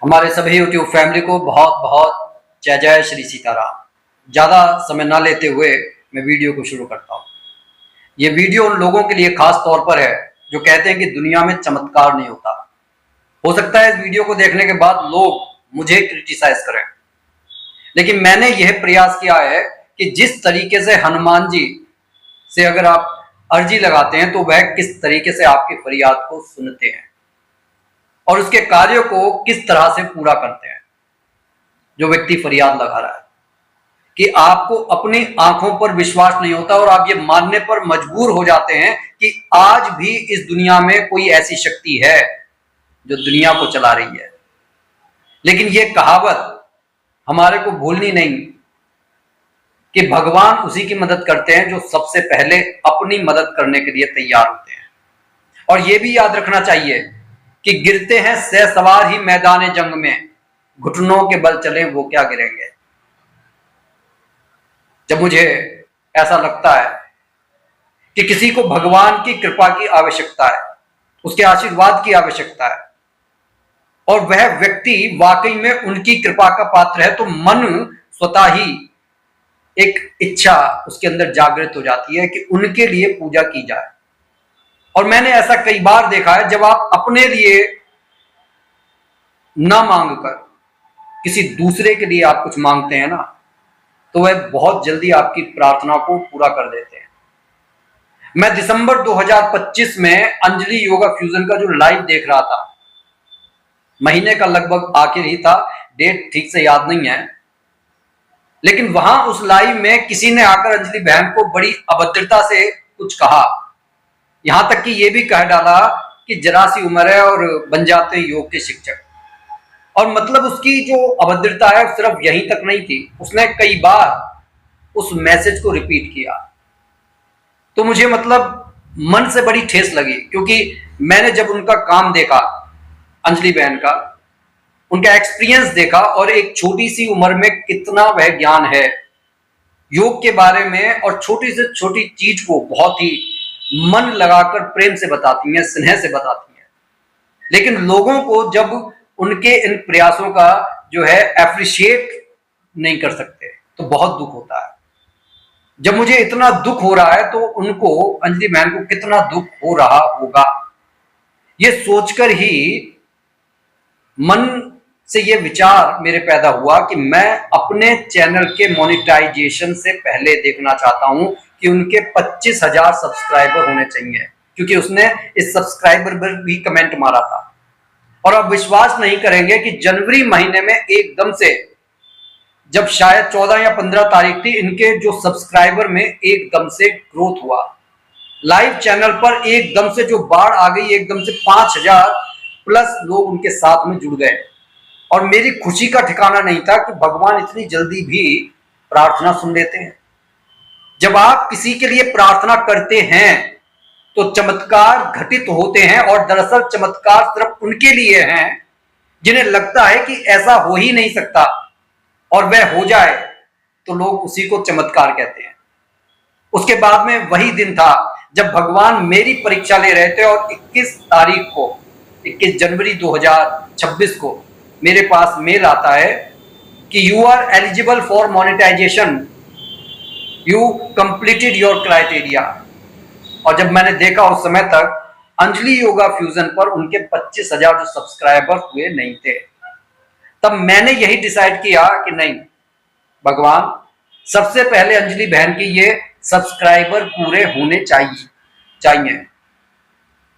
हमारे सभी YouTube family को बहुत बहुत जय जय श्री सीताराम। ज़्यादा समय ना लेते हुए मैं वीडियो को शुरू करता हूँ। ये वीडियो उन लोगों के लिए खास तौर पर है जो कहते हैं कि दुनिया में चमत्कार नहीं होता। हो सकता है इस वीडियो को देखने के बाद लोग मुझे क्रिटिसाइज करें, लेकिन मैंने यह प्रयास किया है कि जिस तरीके से हनुमान जी से अगर आप अर्जी लगाते हैं तो वह किस तरीके से आपकी फरियाद को सुनते हैं और उसके कार्यों को किस तरह से पूरा करते हैं। जो व्यक्ति फरियाद लगा रहा है कि आपको अपनी आंखों पर विश्वास नहीं होता और आप ये मानने पर मजबूर हो जाते हैं कि आज भी इस दुनिया में कोई ऐसी शक्ति है जो दुनिया को चला रही है। लेकिन ये कहावत हमारे को भूलनी नहीं कि भगवान उसी की मदद करते हैं जो सबसे पहले अपनी मदद करने के लिए तैयार होते हैं। और ये भी याद रखना चाहिए कि गिरते हैं सवार ही मैदान जंग में, घुटनों के बल चले वो क्या गिरेंगे। जब मुझे ऐसा लगता है कि किसी को भगवान की कृपा की आवश्यकता है, उसके आशीर्वाद की आवश्यकता है और वह व्यक्ति वाकई में उनकी कृपा का पात्र है, तो मन स्वतः ही एक इच्छा उसके अंदर जागृत हो जाती है कि उनके लिए पूजा की जाए। और मैंने ऐसा कई बार देखा है, जब आप अपने लिए ना मांगकर किसी दूसरे के लिए आप कुछ मांगते हैं ना, तो वह बहुत जल्दी आपकी प्रार्थना को पूरा कर देते हैं। मैं दिसंबर 2025 में अंजलि योगा फ्यूजन का जो लाइव देख रहा था, महीने का लगभग आखिर ही था, डेट ठीक से याद नहीं है, लेकिन वहां उस लाइव में किसी ने आकर अंजलि बहन को बड़ी अभद्रता से कुछ कहा, यहां तक कि यह भी कह डाला कि जरा सी उम्र है और बन जाते हैं योग के शिक्षक। और मतलब उसकी जो अभद्रता है सिर्फ यहीं तक नहीं थी, उसने कई बार उस मैसेज को रिपीट किया। तो मुझे मतलब मन से बड़ी ठेस लगी, क्योंकि मैंने जब उनका काम देखा, अंजलि बहन का उनका एक्सपीरियंस देखा और एक छोटी सी उम्र में कितना वह ज्ञान है योग के बारे में, और छोटी से छोटी चीज को बहुत ही मन लगाकर प्रेम से बताती हैं, स्नेह से बताती हैं। लेकिन लोगों को जब उनके इन प्रयासों का जो है एप्रिशिएट नहीं कर सकते तो बहुत दुख होता है। जब मुझे इतना दुख हो रहा है तो उनको, अंजलि बहन को कितना दुख हो रहा होगा, ये सोचकर ही मन से ये विचार मेरे पैदा हुआ कि मैं अपने चैनल के मोनेटाइजेशन से पहले देखना चाहता हूं कि उनके 25,000 सब्सक्राइबर होने चाहिए, क्योंकि उसने इस सब्सक्राइबर पर भी कमेंट मारा था। और आप विश्वास नहीं करेंगे कि जनवरी महीने में एकदम से, जब शायद 14 या 15 तारीख थी, इनके जो सब्सक्राइबर में एकदम से ग्रोथ हुआ। लाइव चैनल पर एकदम से जो बाढ़ आ गई, एकदम से 5,000 प्लस लोग उनके साथ में जुड़ गए। और मेरी खुशी का ठिकाना नहीं था कि भगवान इतनी जल्दी भी प्रार्थना सुन लेते हैं। जब आप किसी के लिए प्रार्थना करते हैं तो चमत्कार घटित होते हैं, और दरअसल चमत्कार सिर्फ उनके लिए हैं जिन्हें लगता है कि ऐसा हो ही नहीं सकता, और वह हो जाए तो लोग उसी को चमत्कार कहते हैं। उसके बाद में वही दिन था जब भगवान मेरी परीक्षा ले रहे थे, और 21 तारीख को, 21 जनवरी 2026 को मेरे पास मेल आता है कि you are eligible for monetisation, you completed your criteria. और जब मैंने देखा, उस समय तक अंजलि योगा फ्यूजन पर उनके 25,000 जो सब्सक्राइबर हुए नहीं थे। तब मैंने यही डिसाइड किया कि नहीं भगवान, सबसे पहले अंजलि बहन की ये सब्सक्राइबर पूरे होने चाहिए।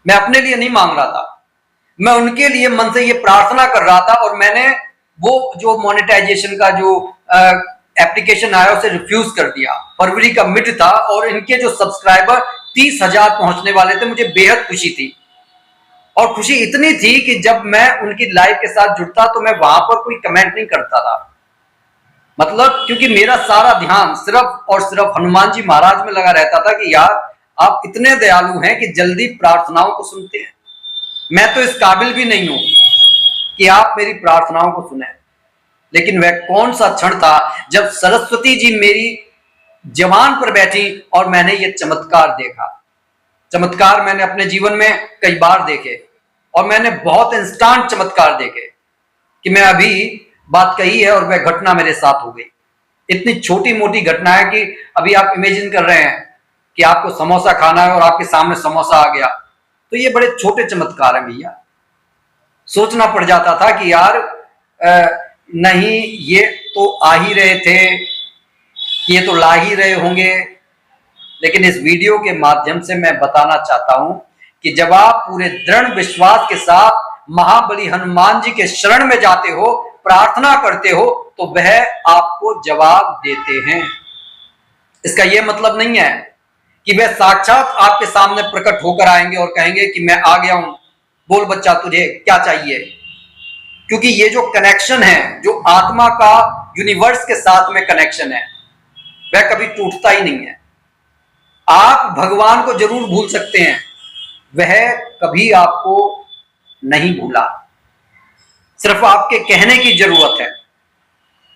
मैं अपने लिए नहीं मांग रहा था, मैं उनके लिए मन से ये प्रार्थना कर रहा था। और मैंने वो जो मोनेटाइजेशन का जो एप्लीकेशन आया उसे रिफ्यूज कर दिया। फरवरी का मिड था और इनके जो सब्सक्राइबर 30,000 पहुंचने वाले थे। मुझे बेहद खुशी थी, और खुशी इतनी थी कि जब मैं उनकी लाइव के साथ जुड़ता तो मैं वहां पर कोई कमेंट नहीं करता था, मतलब क्योंकि मेरा सारा ध्यान सिर्फ और सिर्फ हनुमान जी महाराज में लगा रहता था कि यार आप इतने दयालु हैं कि जल्दी प्रार्थनाओं को सुनते हैं। मैं तो इस काबिल भी नहीं हूं कि आप मेरी प्रार्थनाओं को सुने। लेकिन वह कौन सा क्षण था जब सरस्वती जी मेरी जवान पर बैठी और मैंने ये चमत्कार देखा। चमत्कार मैंने अपने जीवन में कई बार देखे, और मैंने बहुत इंस्टेंट चमत्कार देखे। कि मैं अभी बात कही है और वह घटना मेरे साथ हो गई। इतनी छोटी मोटी घटना है कि अभी आप इमेजिन कर रहे हैं कि आपको समोसा खाना है और आपके सामने समोसा आ गया, तो ये बड़े छोटे चमत्कार हैं भैया। सोचना पड़ जाता था कि यार नहीं, ये तो आ ही रहे थे, ये तो ला ही रहे होंगे। लेकिन इस वीडियो के माध्यम से मैं बताना चाहता हूं कि जब आप पूरे दृढ़ विश्वास के साथ महाबली हनुमान जी के शरण में जाते हो, प्रार्थना करते हो, तो वह आपको जवाब देते हैं। इसका यह मतलब नहीं है कि वह साक्षात आपके सामने प्रकट होकर आएंगे और कहेंगे कि मैं आ गया हूं, बोल बच्चा तुझे क्या चाहिए। क्योंकि ये जो कनेक्शन है, जो आत्मा का यूनिवर्स के साथ में कनेक्शन है, वह कभी टूटता ही नहीं है। आप भगवान को जरूर भूल सकते हैं, वह कभी आपको नहीं भूला। सिर्फ आपके कहने की जरूरत है।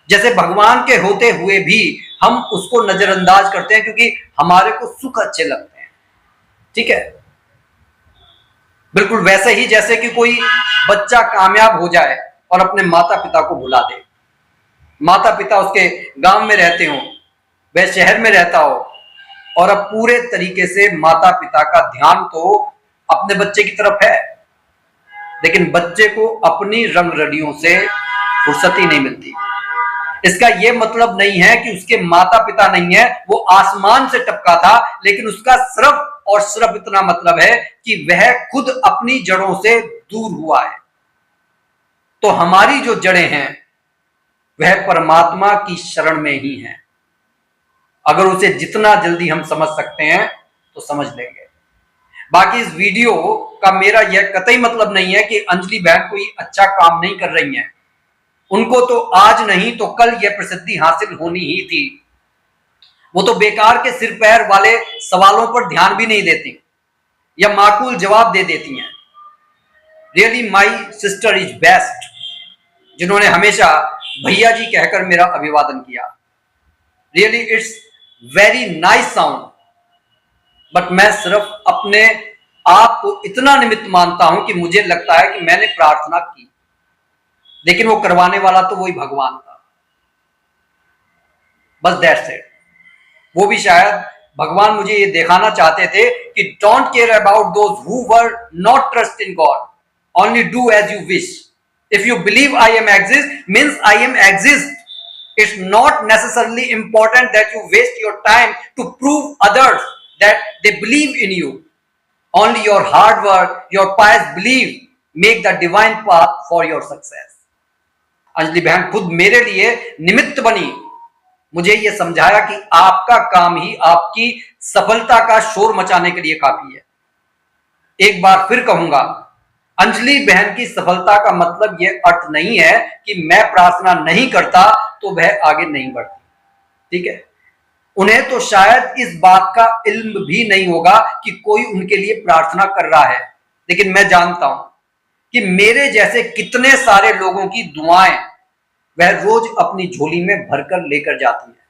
जैसे भगवान के होते हुए भी हम उसको नजरअंदाज करते हैं क्योंकि हमारे को सुख अच्छे लगते हैं, ठीक है। बिल्कुल वैसे ही जैसे कि कोई बच्चा कामयाब हो जाए और अपने माता पिता को भुला दे। माता पिता उसके गांव में रहते हो, वह शहर में रहता हो, और अब पूरे तरीके से माता पिता का ध्यान तो अपने बच्चे की तरफ है, लेकिन बच्चे को अपनी रंग रलियों से फुर्सत ही नहीं मिलती। इसका यह मतलब नहीं है कि उसके माता पिता नहीं है, वो आसमान से टपका था, लेकिन उसका सिर्फ और सिर्फ इतना मतलब है कि वह खुद अपनी जड़ों से दूर हुआ है। तो हमारी जो जड़ें हैं वह परमात्मा की शरण में ही हैं। अगर उसे जितना जल्दी हम समझ सकते हैं तो समझ लेंगे। बाकी इस वीडियो का मेरा यह कतई मतलब नहीं है कि अंजलि बहन कोई अच्छा काम नहीं कर रही हैं। उनको तो आज नहीं तो कल यह प्रसिद्धि हासिल होनी ही थी। वो तो बेकार के सिर पैर वाले सवालों पर ध्यान भी नहीं देती या माकूल जवाब दे देती हैं। Really my sister is best, जिन्होंने हमेशा भैया जी कहकर मेरा अभिवादन किया। Really it's very nice sound. But मैं सिर्फ अपने आप को इतना निमित्त मानता हूं कि मुझे लगता है कि मैंने प्रार्थना की, लेकिन वो करवाने वाला तो वही भगवान था। बस दैट्स इट। वो भी शायद भगवान मुझे ये दिखाना चाहते थे कि don't care about those who were not trust in God, only do as you wish. If you believe I am exist means I am exist. It's not necessarily important that you waste your time to prove others that they believe in you. Only your hard work, your pious belief make the divine path for your success. Anjali बहन खुद मेरे लिए निमित्त बनी, मुझे यह समझाया कि आपका काम ही आपकी सफलता का शोर मचाने के लिए काफी है। एक बार फिर कहूंगा, अंजलि बहन की सफलता का मतलब यह अर्थ नहीं है कि मैं प्रार्थना नहीं करता तो वह आगे नहीं बढ़ती, ठीक है। उन्हें तो शायद इस बात का इल्म भी नहीं होगा कि कोई उनके लिए प्रार्थना कर रहा है, लेकिन मैं जानता हूं कि मेरे जैसे कितने सारे लोगों की दुआएं वह रोज अपनी झोली में भरकर लेकर जाती है।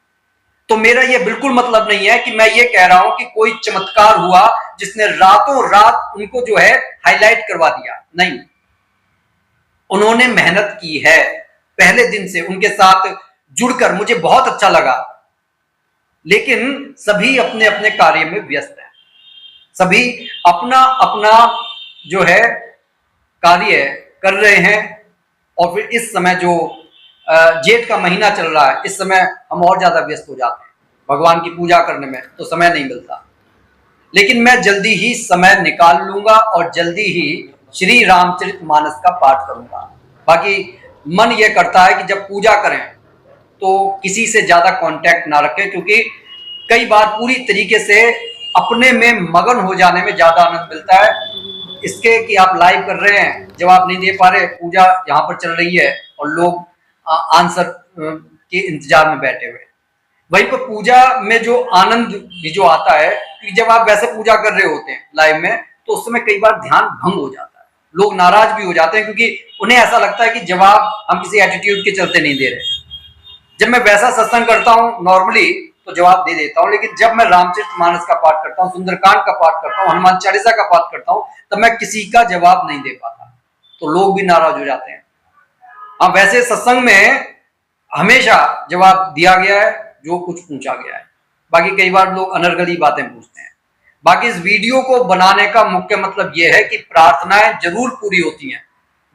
तो मेरा यह बिल्कुल मतलब नहीं है कि मैं ये कह रहा हूं कि कोई चमत्कार हुआ जिसने रातों रात उनको जो है हाईलाइट करवा दिया। नहीं, उन्होंने मेहनत की है। पहले दिन से उनके साथ जुड़कर मुझे बहुत अच्छा लगा, लेकिन सभी अपने अपने कार्य में व्यस्त हैं। सभी अपना अपना जो है कार्य कर रहे हैं। और फिर इस समय जो जेठ का महीना चल रहा है, इस समय हम और ज्यादा व्यस्त हो जाते हैं भगवान की पूजा करने में, तो समय नहीं मिलता। लेकिन मैं जल्दी ही समय निकाल लूंगा और जल्दी ही श्री रामचरितमानस का पाठ करूंगा। बाकी मन यह करता है कि जब पूजा करें तो किसी से ज्यादा कांटेक्ट ना रखें, क्योंकि कई बार पूरी तरीके से अपने में मगन हो जाने में ज्यादा आनंद मिलता है इसके कि आप लाइव कर रहे हैं, जवाब नहीं दे पा रहे, पूजा यहाँ पर चल रही है और लोग आंसर के इंतजार में बैठे हुए। वहीं पर पूजा में जो आनंद भी जो आता है कि जब आप वैसे पूजा कर रहे होते हैं लाइव में, तो उस समय कई बार ध्यान भंग हो जाता है, लोग नाराज भी हो जाते हैं क्योंकि उन्हें ऐसा लगता है कि जवाब हम किसी एटीट्यूड के चलते नहीं दे रहे। जब मैं वैसा सत्संग करता हूँ नॉर्मली तो जवाब दे देता हूँ, लेकिन जब मैं रामचरितमानस का पाठ करता हूँ, सुंदरकांड का पाठ करता हूँ, हनुमान चालीसा का पाठ करता हूँ, तब मैं किसी का जवाब नहीं दे पाता, तो लोग भी नाराज हो जाते हैं। हाँ, वैसे सत्संग में हमेशा जवाब दिया गया है जो कुछ पूछा गया है। बाकी कई बार लोग अनर्गली बातें पूछते हैं। बाकी इस वीडियो को बनाने का मुख्य मतलब यह है कि प्रार्थनाएं जरूर पूरी होती हैं,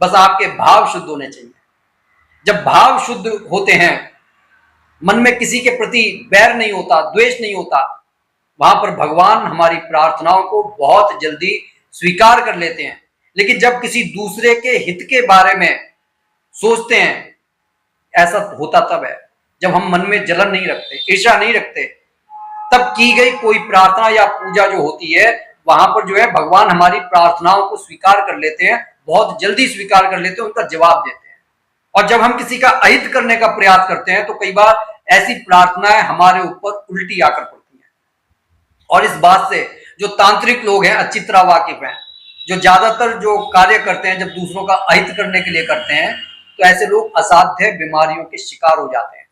बस आपके भाव शुद्ध होने चाहिए। जब भाव शुद्ध होते हैं, मन में किसी के प्रति बैर नहीं होता, द्वेष नहीं होता, वहां पर भगवान हमारी प्रार्थनाओं को बहुत जल्दी स्वीकार कर लेते हैं। लेकिन जब किसी दूसरे के हित के बारे में सोचते हैं, ऐसा होता तब है जब हम मन में जलन नहीं रखते, ईर्ष्या नहीं रखते, तब की गई कोई प्रार्थना या पूजा जो होती है, वहां पर जो है भगवान हमारी प्रार्थनाओं को स्वीकार कर लेते हैं, बहुत जल्दी स्वीकार कर लेते हैं, उनका जवाब देते हैं। और जब हम किसी का अहित करने का प्रयास करते हैं तो कई बार ऐसी प्रार्थनाएं हमारे ऊपर उल्टी आकर पड़ती हैं। और इस बात से जो तांत्रिक लोग हैं अच्छी तरह वाकिफ हैं। जो ज्यादातर जो कार्य करते हैं जब दूसरों का अहित करने के लिए करते हैं, तो ऐसे लोग असाध्य बीमारियों के शिकार हो जाते हैं।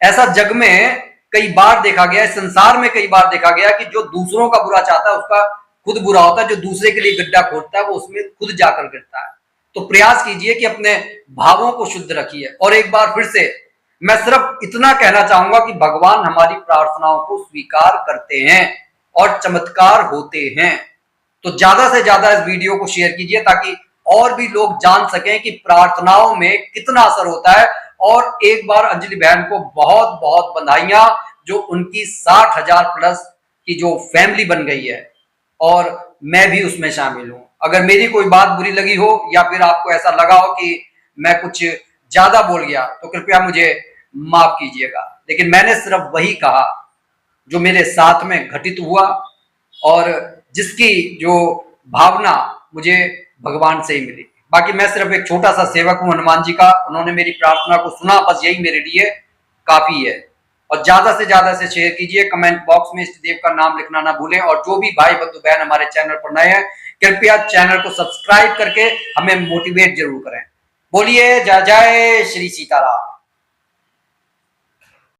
ऐसा जग में कई बार देखा गया है, संसार में कई बार देखा गया कि जो दूसरों का बुरा चाहता है उसका खुद बुरा होता है, जो दूसरे के लिए गड्ढा खोदता है वो उसमें खुद जाकर गिरता है। तो प्रयास कीजिए कि अपने भावों को शुद्ध रखिए। और एक बार फिर से मैं सिर्फ इतना कहना चाहूंगा कि भगवान हमारी प्रार्थनाओं को स्वीकार करते हैं और चमत्कार होते हैं। तो ज्यादा से ज्यादा इस वीडियो को शेयर कीजिए ताकि और भी लोग जान सकें कि प्रार्थनाओं में कितना असर होता है। और एक बार अंजलि बहन को बहुत बहुत बधाइयां, जो उनकी 60,000 प्लस की जो फैमिली बन गई है, और मैं भी उसमें शामिल हूं। अगर मेरी कोई बात बुरी लगी हो या फिर आपको ऐसा लगा हो कि मैं कुछ ज्यादा बोल गया, तो कृपया मुझे माफ कीजिएगा। लेकिन मैंने सिर्फ वही कहा जो मेरे साथ में घटित हुआ और जिसकी जो भावना मुझे भगवान से ही मिली। बाकी मैं सिर्फ एक छोटा सा सेवक हूं हनुमान जी का। उन्होंने मेरी प्रार्थना को सुना, बस यही मेरे लिए काफी है। और ज्यादा से ज्यादा से शेयर कीजिए। कमेंट बॉक्स में इष्ट देव का नाम लिखना ना भूलें। और जो भी भाई बंधु बहन हमारे चैनल पर नए हैं, कृपया चैनल को सब्सक्राइब करके हमें मोटिवेट जरूर करें। बोलिए जय जय श्री सीताराम।